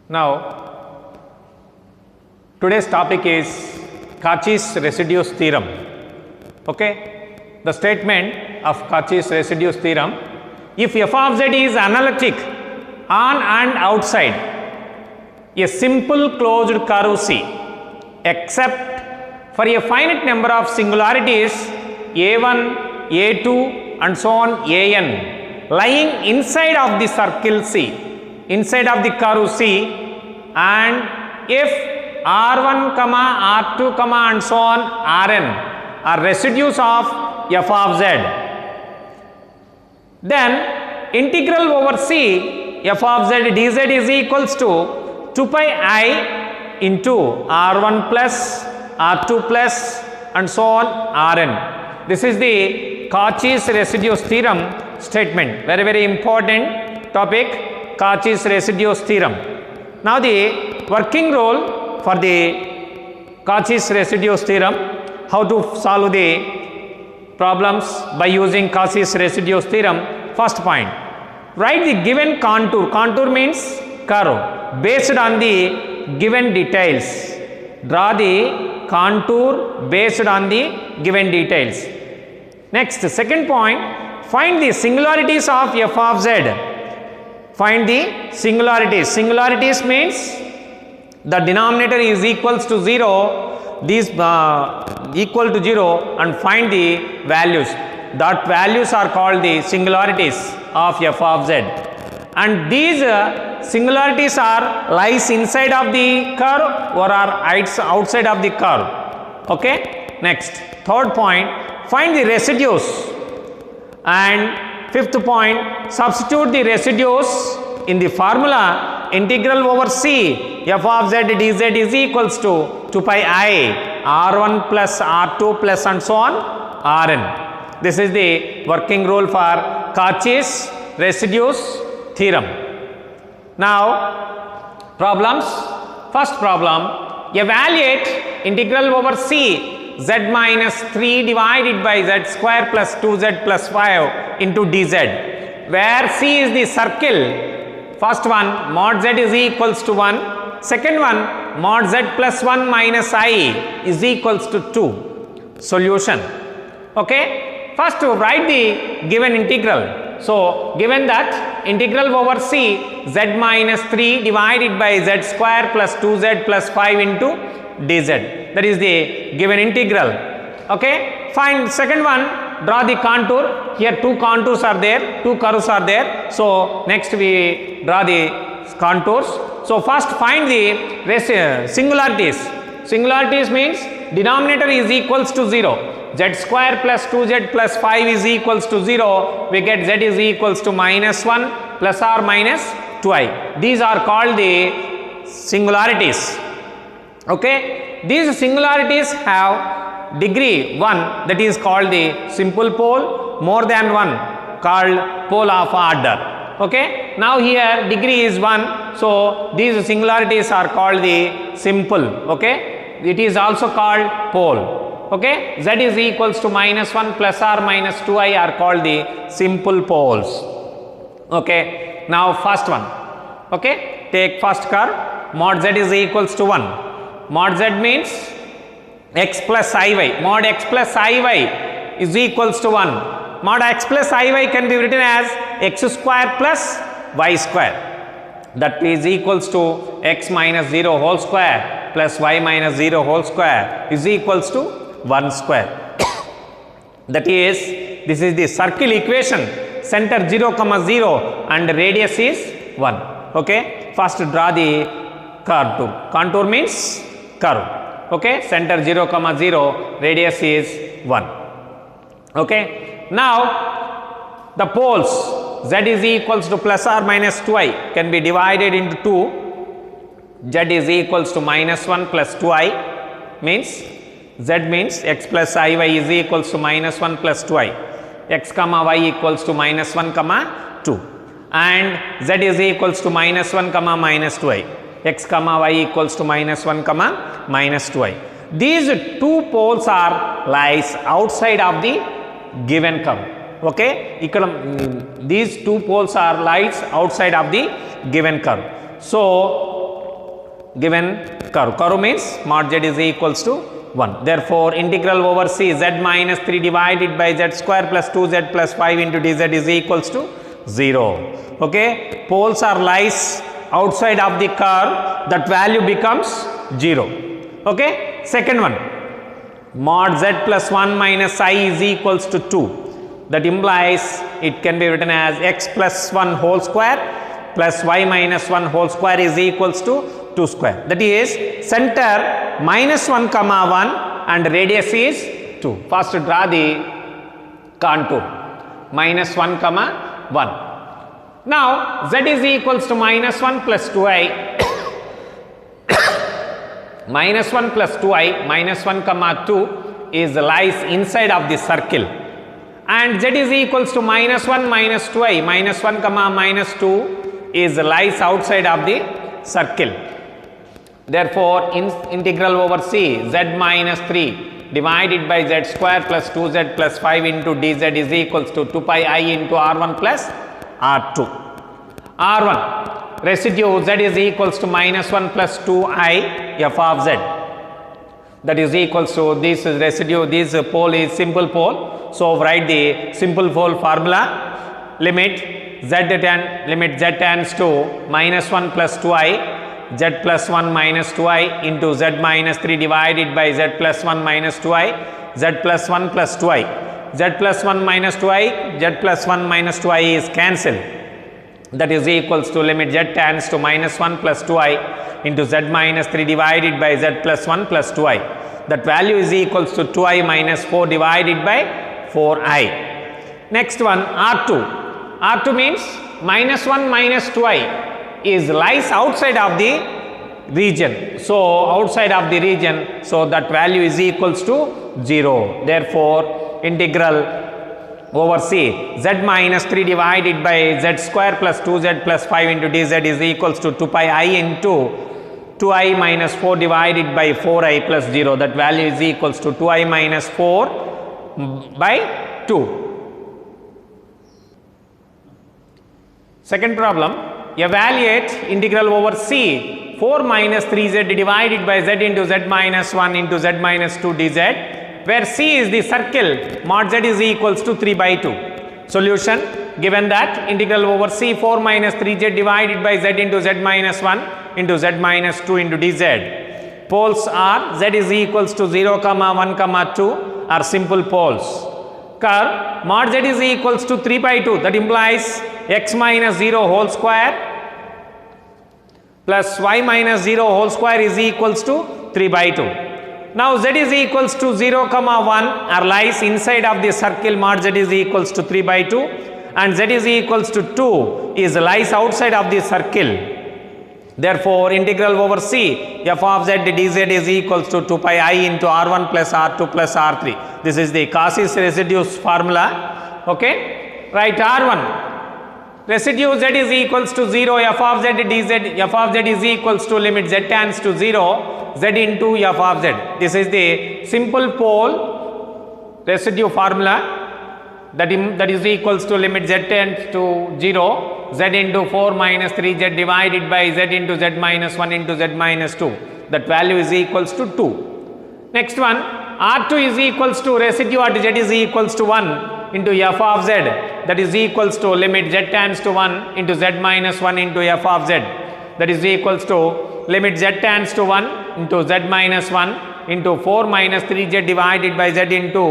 Now, today's topic is Cauchy's residues theorem. Okay? The statement of Cauchy's residues theorem: if f of z is analytic on and outside a simple closed curve C, except for a finite number of singularities a1, a2 and so on an lying inside of the circle C, inside of the curve C, and if R1, R2, and so on Rn are residues of f of z, then integral over C f of z dz is equals to 2 pi I into R1 plus R2 plus and so on Rn. This is the Cauchy's residues theorem statement. Very, very important topic, Cauchy's residues theorem. Now, the working rule for the Cauchy's residues theorem, how to solve the problems by using Cauchy's residues theorem. First point, write the given contour. Contour means curve based on the given details. Draw the contour based on the given details. Next, second point, find the singularities of f of z. Find the singularities. Singularities means the denominator is equals to 0, these equal to 0, and find the values. That values are called the singularities of f of z. And these singularities are lies inside of the curve or are outside of the curve. Okay? Next, third point, find the residues. And fifth point, substitute the residues in the formula integral over C f of z dz is equals to 2 pi I R1 plus R2 plus and so on Rn. This is the working rule for Cauchy's residues theorem. Now, problems. First problem, evaluate integral over C z minus 3 divided by z square plus 2z plus 5 into dz, where C is the circle. First one, mod z is equals to 1. Second one, mod z plus 1 minus I is equals to 2. Solution. Okay? First, write the given integral. So, given that integral over C z minus 3 divided by z square plus 2z plus 5 into dz. That is the given integral. Okay? Find second one, draw the contour. Here two contours are there, two curves are there. So, next we draw the contours. So, first find the singularities. Singularities means denominator is equals to 0. Z square plus 2z plus 5 is equals to 0. We get z is equals to minus 1 plus or minus 2i. These are called the singularities. Okay? These singularities have degree 1, that is called the simple pole, more than 1 called pole of order. Okay? Now here degree is 1, so these singularities are called the simple. Okay? It is also called pole. Okay? Z is equals to minus 1 plus or minus 2i are called the simple poles. Okay? Now first one. Okay? Take first curve, mod z is equals to 1. Mod z means x plus iy. Mod x plus iy is equals to 1. Mod x plus iy can be written as x square plus y square. That is equals to x minus 0 whole square plus y minus 0 whole square is equals to 1 square. That is, this is the circle equation. Center 0, 0 and radius is 1. Okay? First draw the curve. Contour means curve. Okay? Center 0, 0, radius is 1. Okay? Now, the poles z is equals to plus or minus 2i can be divided into 2. Z is equals to minus 1 plus 2i means z means x plus iy is equals to minus 1 plus 2i. X comma y equals to minus 1 comma 2. And z is equals to minus 1 comma minus 2i. X comma y equals to minus 1 comma minus 2i. These two poles are lies outside of the given curve. Okay? These two poles are lies outside of the given curve. So, given curve. Curve means mod z is equals to 1. Therefore, integral over c z minus 3 divided by z square plus 2z plus 5 into dz is equals to 0. Okay. Poles are lies outside of the curve, that value becomes 0. Okay. Second one, mod z plus 1 minus I is equals to 2. That implies it can be written as x plus 1 whole square plus y minus 1 whole square is equals to 2 square. That is center minus 1 comma 1 and radius is 2. First draw the contour minus 1 comma 1. Now z is equals to minus 1 plus 2i minus 1 plus 2i minus 1 comma 2 is lies inside of the circle, and z is equals to minus 1 minus 2i minus 1 comma minus 2 is lies outside of the circle. Therefore, integral over c z minus 3 divided by z square plus 2z plus 5 into dz is equals to 2 pi I into r1 plus r2. r1 residue z is equals to minus 1 plus 2i f of z, that is equals to this residue, this pole is simple pole. So, write the simple pole formula. Limit z tends to minus 1 plus 2i z plus 1 minus 2i into z minus 3 divided by z plus 1 minus 2i z plus 1 plus 2i z plus 1 minus 2i z plus 1 minus 2i is cancelled. That is equals to limit z tends to minus 1 plus 2i into z minus 3 divided by z plus 1 plus 2i. That value is equals to 2i minus 4 divided by 4i. Next one, r2. r2 means minus 1 minus 2i is lies outside of the region. So, outside of the region, so that value is equals to 0. Therefore, integral over c z minus 3 divided by z square plus 2z plus 5 into dz is equals to 2 pi I into 2i minus 4 divided by 4i plus 0. That value is equals to 2i minus 4 by 2. Second problem, evaluate integral over c 4 minus 3z divided by z into z minus 1 into z minus 2 dz, where c is the circle, mod z is equals to 3 by 2. Solution, given that integral over c 4 minus 3z divided by z into z minus 1 into z minus 2 into dz. Poles are z is equals to 0 comma 1 comma 2 are simple poles. Curve, mod z is equals to 3 by 2, that implies x minus 0 whole square plus y minus 0 whole square is equals to 3 by 2. Now z is equals to 0 comma 1 are lies inside of the circle, mod z is equals to 3 by 2 and z is equals to 2 is lies outside of the circle. Therefore, integral over c f of z dz is equals to 2 pi I into r1 plus r2 plus r3. This is the Cauchy's residues formula. Okay. Write r1. Residue z is equals to 0 f of z dz, f of z is equals to limit z tends to 0 z into f of z. This is the simple pole residue formula, that is equals to limit z tends to 0 z into 4 minus 3z divided by z into z minus 1 into z minus 2. That value is equals to 2. Next one, r2 is equals to residue at z is equals to 1 into f of z, that is equals to limit z tends to 1 into z minus 1 into f of z, that is equals to limit z tends to 1 into z minus 1 into 4 minus 3z divided by z into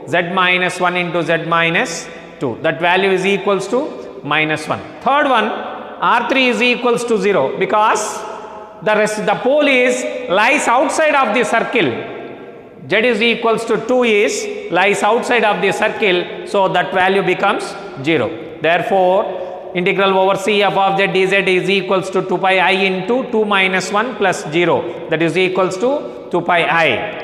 z minus 1 into z minus 2. That value is equals to minus 1. Third one, r3 is equals to 0 because the pole is lies outside of the circle. Z is equals to 2 is lies outside of the circle, so that value becomes 0. Therefore, integral over c f of z dz is equals to 2 pi I into 2 minus 1 plus 0, that is equals to 2 pi I.